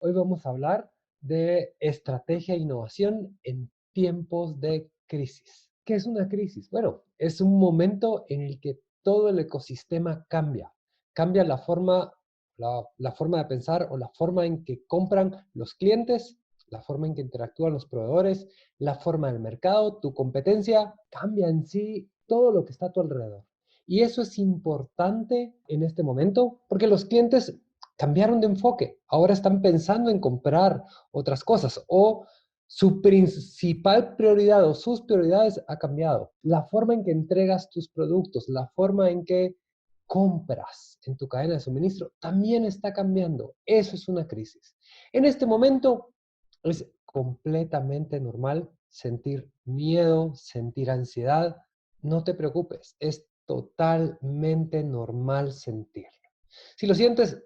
Hoy vamos a hablar de estrategia e innovación en tiempos de crisis. ¿Qué es una crisis? Bueno, es un momento en el que todo el ecosistema cambia. Cambia la forma de pensar o la forma en que compran los clientes, la forma en que interactúan los proveedores, la forma del mercado, tu competencia, cambia en sí todo lo que está a tu alrededor. Y eso es importante en este momento porque los clientes cambiaron de enfoque. Ahora están pensando en comprar otras cosas o su principal prioridad o sus prioridades ha cambiado. La forma en que entregas tus productos, la forma en que compras en tu cadena de suministro también está cambiando. Eso es una crisis. En este momento es completamente normal sentir miedo, sentir ansiedad. No te preocupes, es totalmente normal sentirlo. Si lo sientes,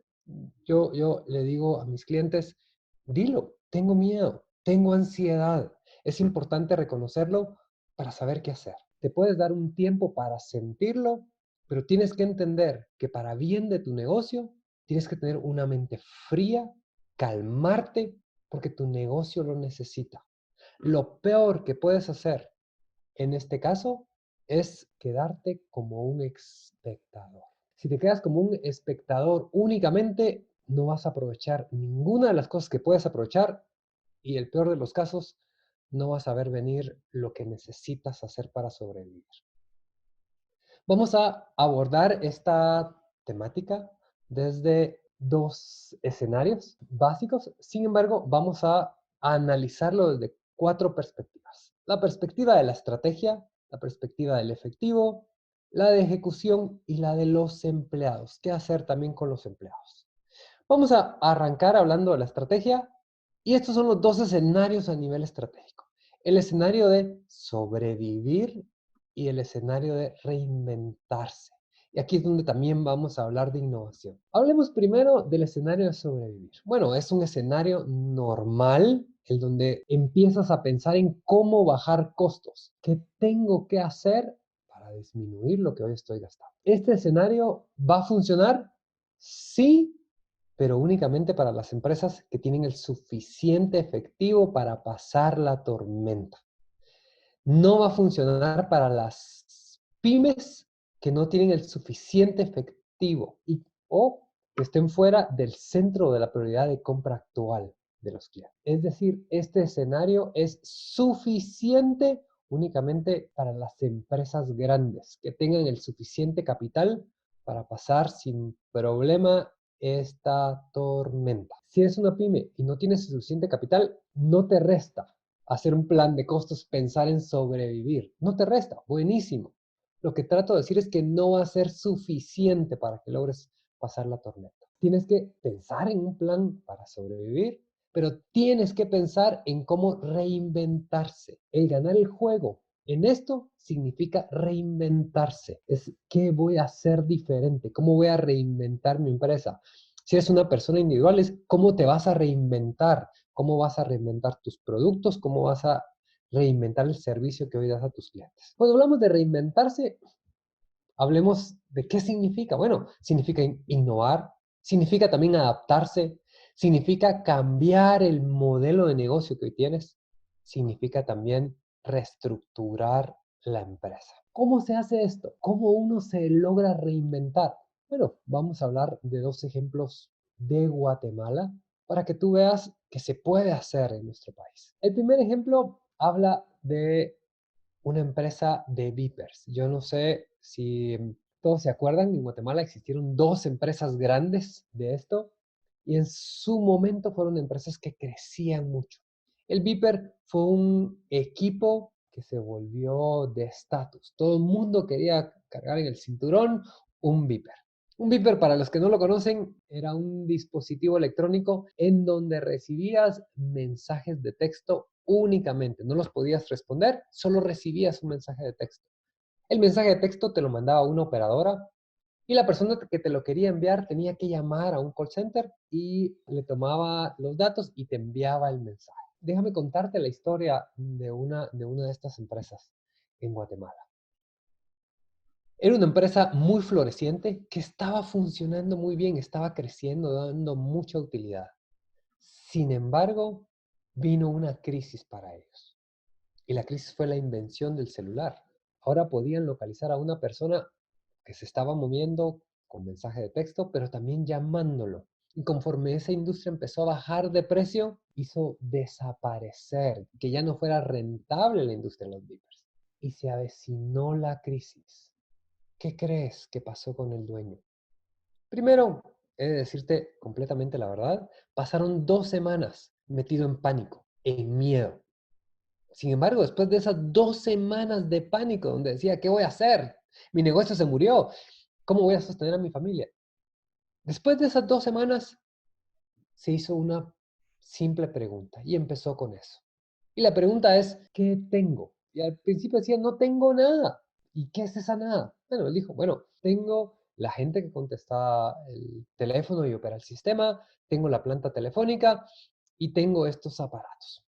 yo le digo a mis clientes, dilo, tengo miedo, tengo ansiedad. Es importante reconocerlo para saber qué hacer. Te puedes dar un tiempo para sentirlo, pero tienes que entender que para bien de tu negocio, tienes que tener una mente fría, calmarte, porque tu negocio lo necesita. Lo peor que puedes hacer en este caso es quedarte como un espectador. Si te quedas como un espectador únicamente, no vas a aprovechar ninguna de las cosas que puedes aprovechar y el peor de los casos, no vas a ver venir lo que necesitas hacer para sobrevivir. Vamos a abordar esta temática desde dos escenarios básicos. Sin embargo, vamos a analizarlo desde cuatro perspectivas. La perspectiva de la estrategia, la perspectiva del efectivo, la de ejecución y la de los empleados. ¿Qué hacer también con los empleados? Vamos a arrancar hablando de la estrategia y estos son los dos escenarios a nivel estratégico. El escenario de sobrevivir y el escenario de reinventarse. Y aquí es donde también vamos a hablar de innovación. Hablemos primero del escenario de sobrevivir. Bueno, es un escenario normal en donde empiezas a pensar en cómo bajar costos. ¿Qué tengo que hacer para disminuir lo que hoy estoy gastando? ¿Este escenario va a funcionar? Sí, pero únicamente para las empresas que tienen el suficiente efectivo para pasar la tormenta. No va a funcionar para las pymes que no tienen el suficiente efectivo o que estén fuera del centro de la prioridad de compra actual de los clientes. Es decir, este escenario es suficiente únicamente para las empresas grandes que tengan el suficiente capital para pasar sin problema esta tormenta. Si es una pyme y no tienes suficiente capital, no te resta hacer un plan de costos, pensar en sobrevivir. No te resta, buenísimo. Lo que trato de decir es que no va a ser suficiente para que logres pasar la tormenta. Tienes que pensar en un plan para sobrevivir, pero tienes que pensar en cómo reinventarse. El ganar el juego en esto significa reinventarse. Es qué voy a hacer diferente, cómo voy a reinventar mi empresa. Si eres una persona individual, es cómo te vas a reinventar, cómo vas a reinventar tus productos, cómo vas a reinventar el servicio que hoy das a tus clientes. Cuando hablamos de reinventarse, hablemos de qué significa. Bueno, significa innovar, significa también adaptarse, significa cambiar el modelo de negocio que hoy tienes, significa también reestructurar la empresa. ¿Cómo se hace esto? ¿Cómo uno se logra reinventar? Bueno, vamos a hablar de dos ejemplos de Guatemala para que tú veas que se puede hacer en nuestro país. El primer ejemplo habla de una empresa de beepers. Yo no sé si todos se acuerdan, en Guatemala existieron dos empresas grandes de esto y en su momento fueron empresas que crecían mucho. El beeper fue un equipo que se volvió de estatus. Todo el mundo quería cargar en el cinturón un beeper. Un beeper, para los que no lo conocen, era un dispositivo electrónico en donde recibías mensajes de texto únicamente. No los podías responder, solo recibías un mensaje de texto. El mensaje de texto te lo mandaba una operadora y la persona que te lo quería enviar tenía que llamar a un call center y le tomaba los datos y te enviaba el mensaje. Déjame contarte la historia de una de estas empresas en Guatemala. Era una empresa muy floreciente que estaba funcionando muy bien, estaba creciendo, dando mucha utilidad. Sin embargo, vino una crisis para ellos. Y la crisis fue la invención del celular. Ahora podían localizar a una persona que se estaba moviendo con mensaje de texto, pero también llamándolo. Y conforme esa industria empezó a bajar de precio, hizo desaparecer, que ya no fuera rentable la industria de los beepers. Y se avecinó la crisis. ¿Qué crees que pasó con el dueño? Primero, he de decirte completamente la verdad, pasaron 2 semanas metido en pánico, en miedo. Sin embargo, después de esas 2 semanas de pánico, donde decía, ¿qué voy a hacer? Mi negocio se murió. ¿Cómo voy a sostener a mi familia? Después de esas 2 semanas, se hizo una simple pregunta y empezó con eso. Y la pregunta es, ¿qué tengo? Y al principio decía, no tengo nada. ¿Y qué es esa nada? Bueno, él dijo, bueno, tengo la gente que contesta el teléfono y opera el sistema, tengo la planta telefónica y tengo estos aparatos.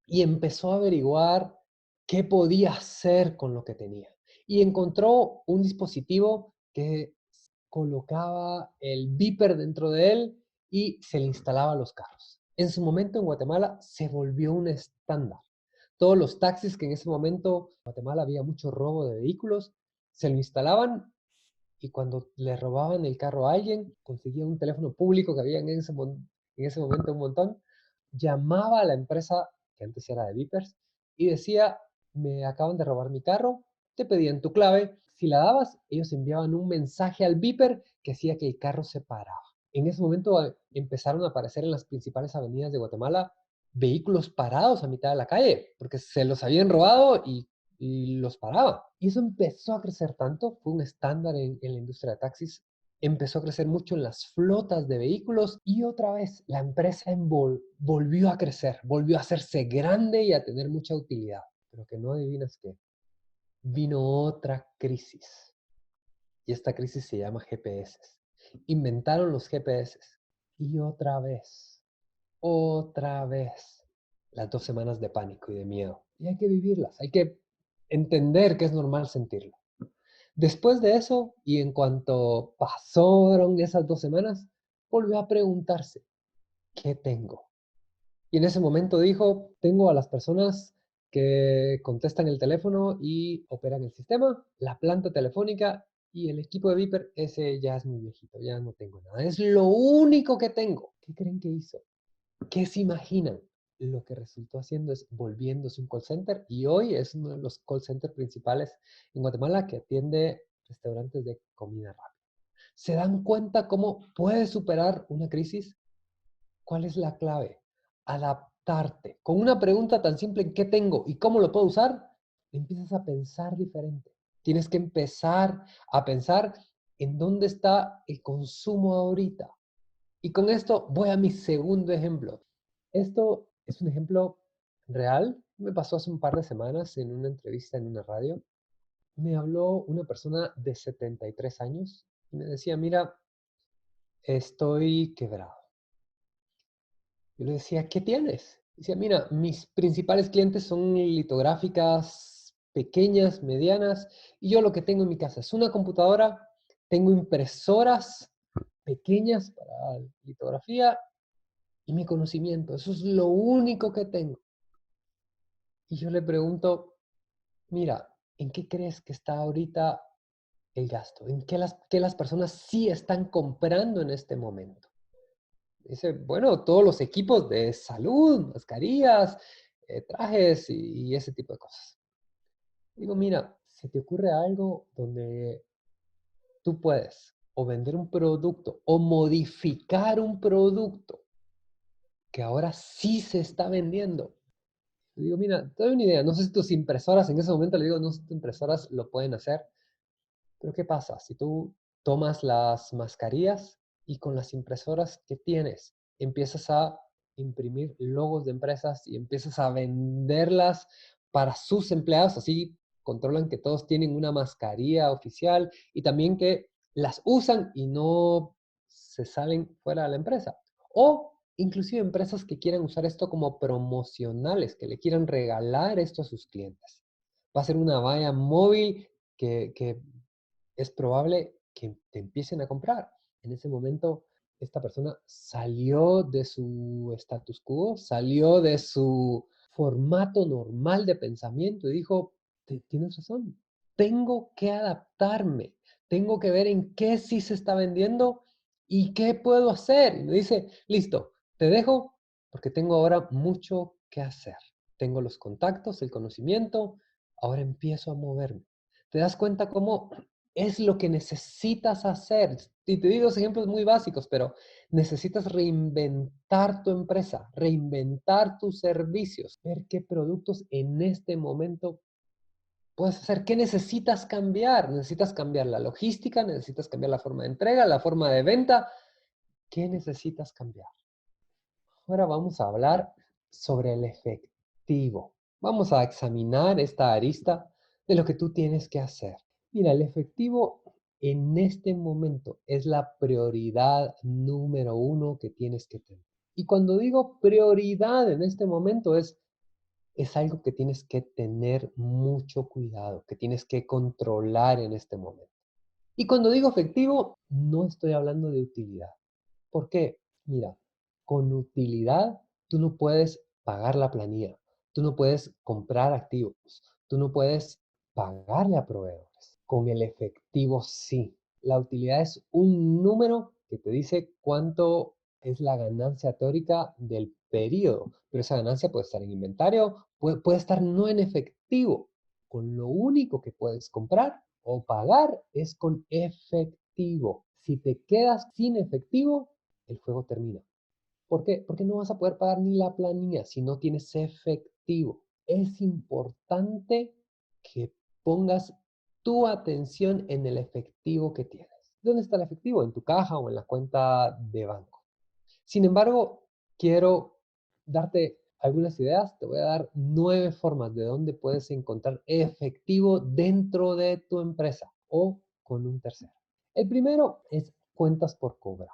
Y empezó a averiguar qué podía hacer con lo que tenía. Y encontró un dispositivo que colocaba el beeper dentro de él y se le instalaba a los carros. En su momento en Guatemala se volvió un estándar. Todos los taxis que en ese momento en Guatemala había mucho robo de vehículos, se lo instalaban y cuando le robaban el carro a alguien, conseguía un teléfono público que había en ese momento un montón, llamaba a la empresa que antes era de Vipers y decía, me acaban de robar mi carro, te pedían tu clave, si la dabas, ellos enviaban un mensaje al Viper que hacía que el carro se paraba. En ese momento empezaron a aparecer en las principales avenidas de Guatemala vehículos parados a mitad de la calle, porque se los habían robado y los paraban. Y eso empezó a crecer tanto, fue un estándar en la industria de taxis, empezó a crecer mucho en las flotas de vehículos y otra vez la empresa volvió a crecer, volvió a hacerse grande y a tener mucha utilidad. Pero que no adivinas qué, vino otra crisis y esta crisis se llama GPS. Inventaron los GPS y otra vez, las 2 semanas de pánico y de miedo. Y hay que vivirlas, hay que entender que es normal sentirlo. Después de eso, y en cuanto pasaron esas 2 semanas, volvió a preguntarse, ¿qué tengo? Y en ese momento dijo, tengo a las personas que contestan el teléfono y operan el sistema, la planta telefónica y el equipo de Viper, ese ya es muy viejito, ya no tengo nada. Es lo único que tengo. ¿Qué creen que hizo? ¿Qué se imaginan? Lo que resultó haciendo es volviéndose un call center y hoy es uno de los call centers principales en Guatemala que atiende restaurantes de comida rápida. ¿Se dan cuenta cómo puedes superar una crisis? ¿Cuál es la clave? Adaptarte. Con una pregunta tan simple, ¿qué tengo y cómo lo puedo usar? Empiezas a pensar diferente. Tienes que empezar a pensar en dónde está el consumo ahorita. Y con esto voy a mi segundo ejemplo. Esto es un ejemplo real. Me pasó hace un par de semanas en una entrevista en una radio. Me habló una persona de 73 años y me decía, mira, estoy quebrado. Yo le decía, ¿qué tienes? Decía, mira, mis principales clientes son litográficas pequeñas, medianas, y yo lo que tengo en mi casa es una computadora, tengo impresoras pequeñas para litografía y mi conocimiento. Eso es lo único que tengo. Y yo le pregunto, mira, ¿en qué crees que está ahorita el gasto? ¿En qué las personas sí están comprando en este momento? Dice, bueno, todos los equipos de salud, mascarillas, trajes y ese tipo de cosas. Digo, mira, ¿se te ocurre algo donde tú puedes o vender un producto o modificar un producto que ahora sí se está vendiendo? Le digo, mira, te doy una idea, no sé si tus impresoras, en ese momento le digo, no sé si tus impresoras lo pueden hacer, pero ¿qué pasa? Si tú tomas las mascarillas y con las impresoras que tienes empiezas a imprimir logos de empresas y empiezas a venderlas para sus empleados, así controlan que todos tienen una mascarilla oficial y también que las usan y no se salen fuera de la empresa. O inclusive empresas que quieran usar esto como promocionales, que le quieran regalar esto a sus clientes. Va a ser una valla móvil que es probable que te empiecen a comprar. En ese momento esta persona salió de su status quo, salió de su formato normal de pensamiento y dijo, Tienes razón, tengo que adaptarme, tengo que ver en qué sí se está vendiendo y qué puedo hacer. Y me dice, listo, te dejo porque tengo ahora mucho que hacer. Tengo los contactos, el conocimiento, ahora empiezo a moverme. ¿Te das cuenta cómo es lo que necesitas hacer? Y te digo ejemplos muy básicos, pero necesitas reinventar tu empresa, reinventar tus servicios, ver qué productos en este momento puedes hacer. ¿Qué necesitas cambiar? Necesitas cambiar la logística, necesitas cambiar la forma de entrega, la forma de venta. ¿Qué necesitas cambiar? Ahora vamos a hablar sobre el efectivo. Vamos a examinar esta arista de lo que tú tienes que hacer. Mira, el efectivo en este momento es la prioridad número uno que tienes que tener. Y cuando digo prioridad en este momento es algo que tienes que tener mucho cuidado, que tienes que controlar en este momento. Y cuando digo efectivo, no estoy hablando de utilidad. ¿Por qué? Mira, con utilidad tú no puedes pagar la planilla, tú no puedes comprar activos, tú no puedes pagarle a proveedores. Con el efectivo sí. La utilidad es un número que te dice cuánto es la ganancia teórica del periodo, pero esa ganancia puede estar en inventario, puede estar no en efectivo. Con lo único que puedes comprar o pagar es con efectivo. Si te quedas sin efectivo, el juego termina. ¿Por qué? Porque no vas a poder pagar ni la planilla si no tienes efectivo. Es importante que pongas tu atención en el efectivo que tienes. ¿Dónde está el efectivo? ¿En tu caja o en la cuenta de banco? Sin embargo, quiero darte algunas ideas. Te voy a dar 9 formas de donde puedes encontrar efectivo dentro de tu empresa o con un tercero. El primero es cuentas por cobrar.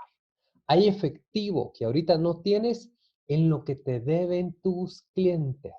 Hay efectivo que ahorita no tienes en lo que te deben tus clientes.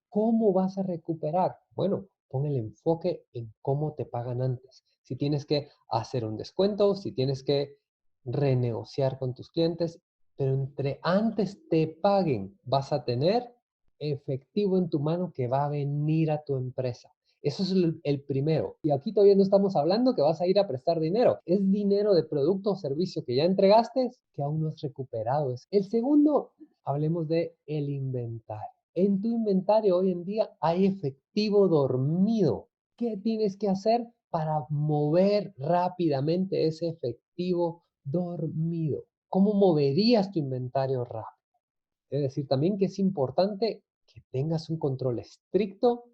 ¿Cómo vas a recuperar? Bueno, pon el enfoque en cómo te pagan antes. Si tienes que hacer un descuento, si tienes que renegociar con tus clientes, pero entre antes te paguen, vas a tener efectivo en tu mano que va a venir a tu empresa. Eso es el primero. Y aquí todavía no estamos hablando que vas a ir a prestar dinero. Es dinero de producto o servicio que ya entregaste que aún no has recuperado. El segundo, hablemos de el inventario. En tu inventario hoy en día hay efectivo dormido. ¿Qué tienes que hacer para mover rápidamente ese efectivo dormido? ¿Cómo moverías tu inventario rápido? Es decir, también que es importante que tengas un control estricto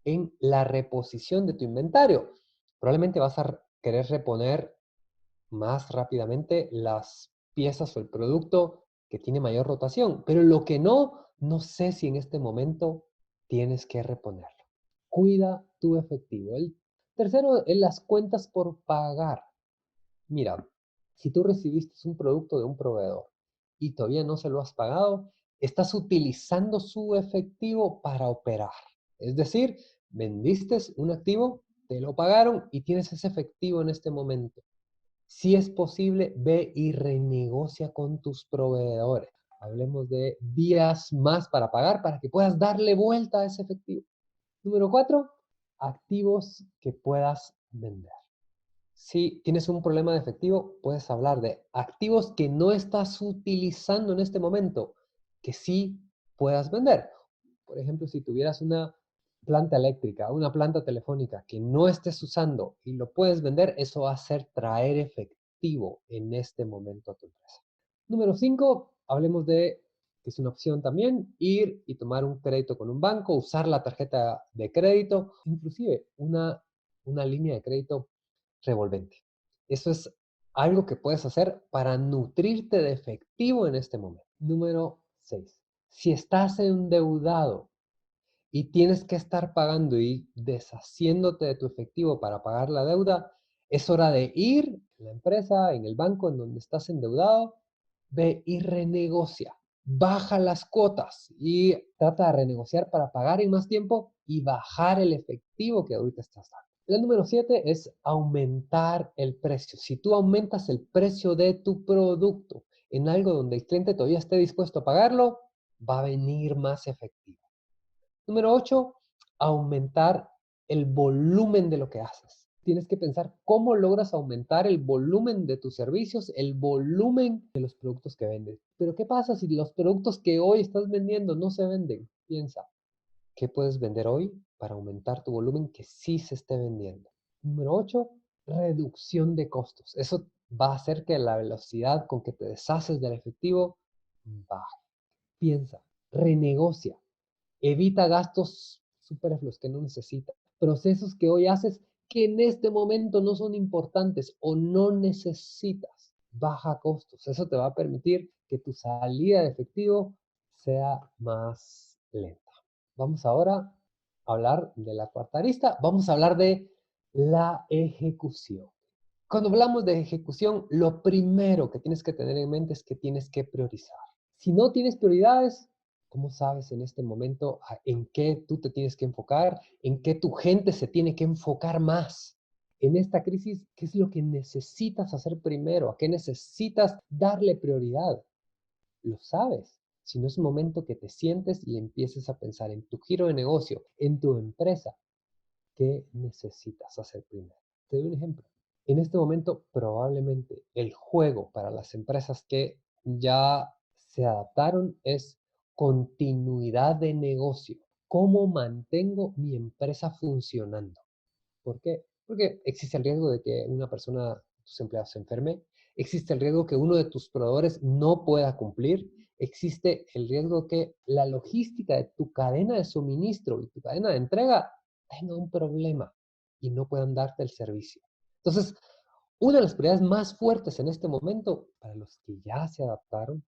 en la reposición de tu inventario. Probablemente vas a querer reponer más rápidamente las piezas o el producto que tiene mayor rotación, pero lo que no sé si en este momento tienes que reponerlo. Cuida tu efectivo. El tercero es las cuentas por pagar. Mira, si tú recibiste un producto de un proveedor y todavía no se lo has pagado, estás utilizando su efectivo para operar. Es decir, vendiste un activo, te lo pagaron y tienes ese efectivo en este momento. Si es posible, ve y renegocia con tus proveedores. Hablemos de días más para pagar para que puedas darle vuelta a ese efectivo. Número 4, activos que puedas vender. Si tienes un problema de efectivo, puedes hablar de activos que no estás utilizando en este momento, que sí puedas vender. Por ejemplo, si tuvieras una planta eléctrica, una planta telefónica que no estés usando y lo puedes vender, eso va a ser traer efectivo en este momento a tu empresa. Número 5, hablemos de, que es una opción también, ir y tomar un crédito con un banco, usar la tarjeta de crédito, inclusive una línea de crédito revolvente. Eso es algo que puedes hacer para nutrirte de efectivo en este momento. Número 6. Si estás endeudado y tienes que estar pagando y deshaciéndote de tu efectivo para pagar la deuda, es hora de ir a la empresa, en el banco en donde estás endeudado, ve y renegocia. Baja las cuotas y trata de renegociar para pagar en más tiempo y bajar el efectivo que ahorita estás dando. La número 7 es aumentar el precio. Si tú aumentas el precio de tu producto en algo donde el cliente todavía esté dispuesto a pagarlo, va a venir más efectivo. Número 8, aumentar el volumen de lo que haces. Tienes que pensar cómo logras aumentar el volumen de tus servicios, el volumen de los productos que vendes. Pero ¿qué pasa si los productos que hoy estás vendiendo no se venden? Piensa, ¿qué puedes vender hoy para aumentar tu volumen que sí se esté vendiendo? Número 8, reducción de costos. Eso va a hacer que la velocidad con que te deshaces del efectivo baje. Piensa, renegocia. Evita gastos superfluos que no necesitas. Procesos que hoy haces que en este momento no son importantes o no necesitas. Baja costos. Eso te va a permitir que tu salida de efectivo sea más lenta. Vamos ahora a hablar de la cuarta arista. Vamos a hablar de la ejecución. Cuando hablamos de ejecución, lo primero que tienes que tener en mente es que tienes que priorizar. Si no tienes prioridades, ¿cómo sabes en este momento en qué tú te tienes que enfocar? ¿En qué tu gente se tiene que enfocar más? En esta crisis, ¿qué es lo que necesitas hacer primero? ¿A qué necesitas darle prioridad? Lo sabes. Si no es un momento que te sientes y empieces a pensar en tu giro de negocio, en tu empresa, ¿qué necesitas hacer primero? Te doy un ejemplo. En este momento, probablemente el juego para las empresas que ya se adaptaron es continuidad de negocio. ¿Cómo mantengo mi empresa funcionando? ¿Por qué? Porque existe el riesgo de que una persona, tus empleados, se enferme. Existe el riesgo que uno de tus proveedores no pueda cumplir. Existe el riesgo que la logística de tu cadena de suministro y tu cadena de entrega tenga un problema y no puedan darte el servicio. Entonces, una de las prioridades más fuertes en este momento para los que ya se adaptaron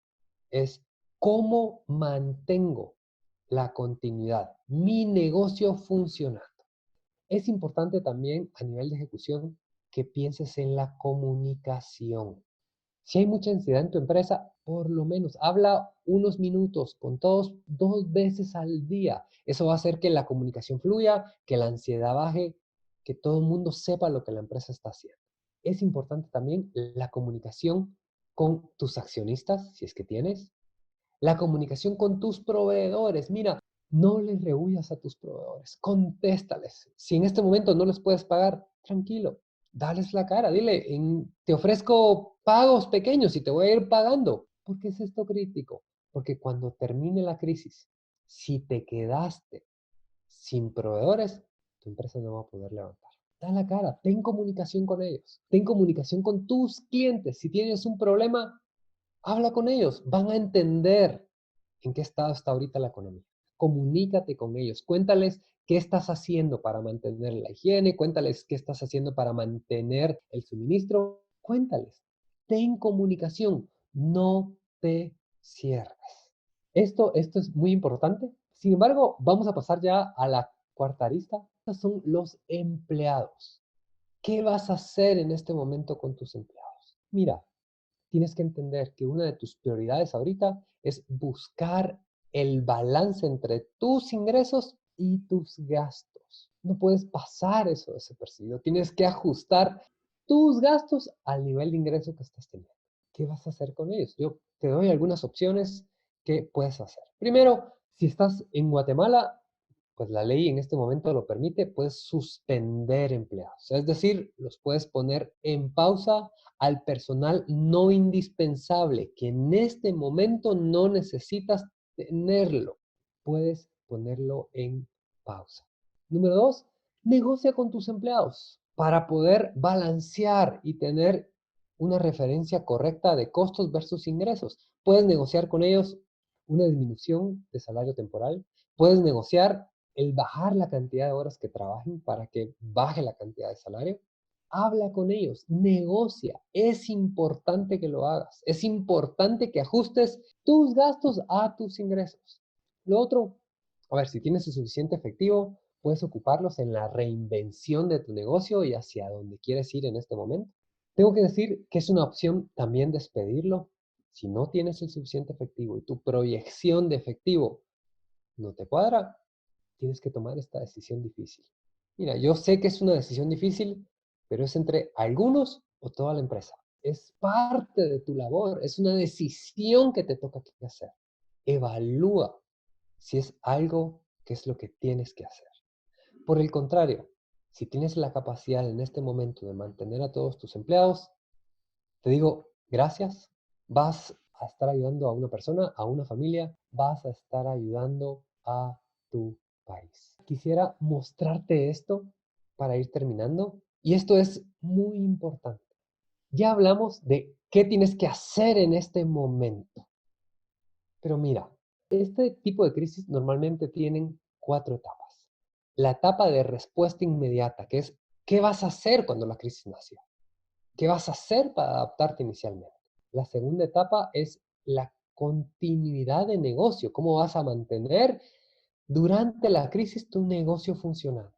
es cómo mantengo la continuidad, mi negocio funcionando. Es importante también a nivel de ejecución que pienses en la comunicación. Si hay mucha ansiedad en tu empresa, por lo menos habla unos minutos con todos 2 veces al día. Eso va a hacer que la comunicación fluya, que la ansiedad baje, que todo el mundo sepa lo que la empresa está haciendo. Es importante también la comunicación con tus accionistas, si es que tienes, la comunicación con tus proveedores. Mira, no les rehuyas a tus proveedores, contéstales. Si en este momento no les puedes pagar, tranquilo, dales la cara, dile, te ofrezco pagos pequeños y te voy a ir pagando. ¿Por qué es esto crítico? Porque cuando termine la crisis, si te quedaste sin proveedores, tu empresa no va a poder levantar. Da la cara, ten comunicación con ellos, ten comunicación con tus clientes. Si tienes un problema, habla con ellos, van a entender en qué estado está ahorita la economía. Comunícate con ellos, cuéntales qué estás haciendo para mantener la higiene, cuéntales qué estás haciendo para mantener el suministro, cuéntales. Ten comunicación, no te cierres. Esto es muy importante. Sin embargo, vamos a pasar ya a la cuarta arista. Estos son los empleados. ¿Qué vas a hacer en este momento con tus empleados? Mira, tienes que entender que una de tus prioridades ahorita es buscar el balance entre tus ingresos y tus gastos. No puedes pasar eso desapercibido. Tienes que ajustar tus gastos al nivel de ingreso que estás teniendo. ¿Qué vas a hacer con ellos? Yo te doy algunas opciones que puedes hacer. Primero, si estás en Guatemala, pues la ley en este momento lo permite, puedes suspender empleados. Es decir, los puedes poner en pausa al personal no indispensable, que en este momento no necesitas tenerlo. Puedes ponerlo en pausa. Número 2, negocia con tus empleados para poder balancear y tener una referencia correcta de costos versus ingresos. Puedes negociar con ellos una disminución de salario temporal. Puedes negociar el bajar la cantidad de horas que trabajen para que baje la cantidad de salario. Habla con ellos, negocia. Es importante que lo hagas. Es importante que ajustes tus gastos a tus ingresos. Lo otro, a ver, si tienes el suficiente efectivo, puedes ocuparlos en la reinvención de tu negocio y hacia dónde quieres ir en este momento. Tengo que decir que es una opción también despedirlo. Si no tienes el suficiente efectivo y tu proyección de efectivo no te cuadra, tienes que tomar esta decisión difícil. Mira, yo sé que es una decisión difícil, pero es entre algunos o toda la empresa. Es parte de tu labor, es una decisión que te toca que hacer. Evalúa si es algo que es lo que tienes que hacer. Por el contrario, si tienes la capacidad en este momento de mantener a todos tus empleados, te digo gracias. Vas a estar ayudando a una persona, a una familia, vas a estar ayudando a tu país. Quisiera mostrarte esto para ir terminando, y esto es muy importante. Ya hablamos de qué tienes que hacer en este momento, pero mira, este tipo de crisis normalmente tienen 4 etapas. La etapa de respuesta inmediata, que es ¿qué vas a hacer cuando la crisis nació? ¿Qué vas a hacer para adaptarte inicialmente? La segunda etapa es la continuidad de negocio. ¿Cómo vas a mantener durante la crisis tu negocio funcionando?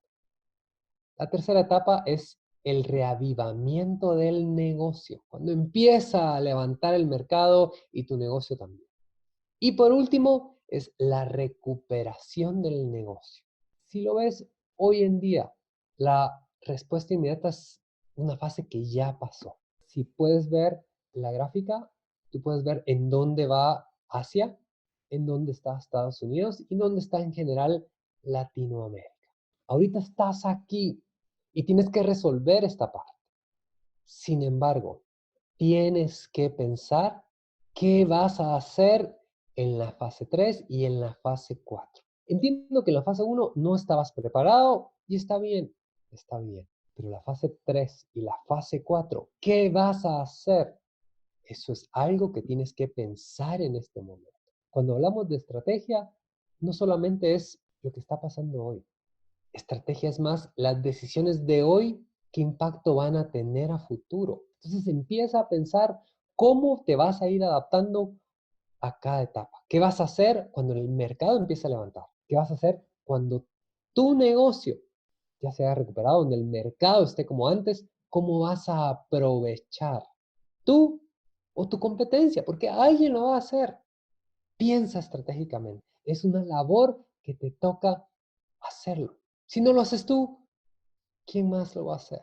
La tercera etapa es el reavivamiento del negocio, cuando empieza a levantar el mercado y tu negocio también. Y por último, es la recuperación del negocio. Si lo ves hoy en día, la respuesta inmediata es una fase que ya pasó. Si puedes ver la gráfica, tú puedes ver en dónde va Asia, en dónde está Estados Unidos y dónde está en general Latinoamérica. Ahorita estás aquí y tienes que resolver esta parte. Sin embargo, tienes que pensar qué vas a hacer en la fase 3 y en la fase 4. Entiendo que en la fase 1 no estabas preparado y está bien. Pero la fase 3 y la fase 4, ¿qué vas a hacer? Eso es algo que tienes que pensar en este momento. Cuando hablamos de estrategia, no solamente es lo que está pasando hoy. Estrategia es más las decisiones de hoy, qué impacto van a tener a futuro. Entonces empieza a pensar cómo te vas a ir adaptando a cada etapa. ¿Qué vas a hacer cuando el mercado empiece a levantar? ¿Qué vas a hacer cuando tu negocio ya se haya recuperado, donde el mercado esté como antes? ¿Cómo vas a aprovechar tú o tu competencia? Porque alguien lo va a hacer. Piensa estratégicamente. Es una labor que te toca hacerlo. Si no lo haces tú, ¿quién más lo va a hacer?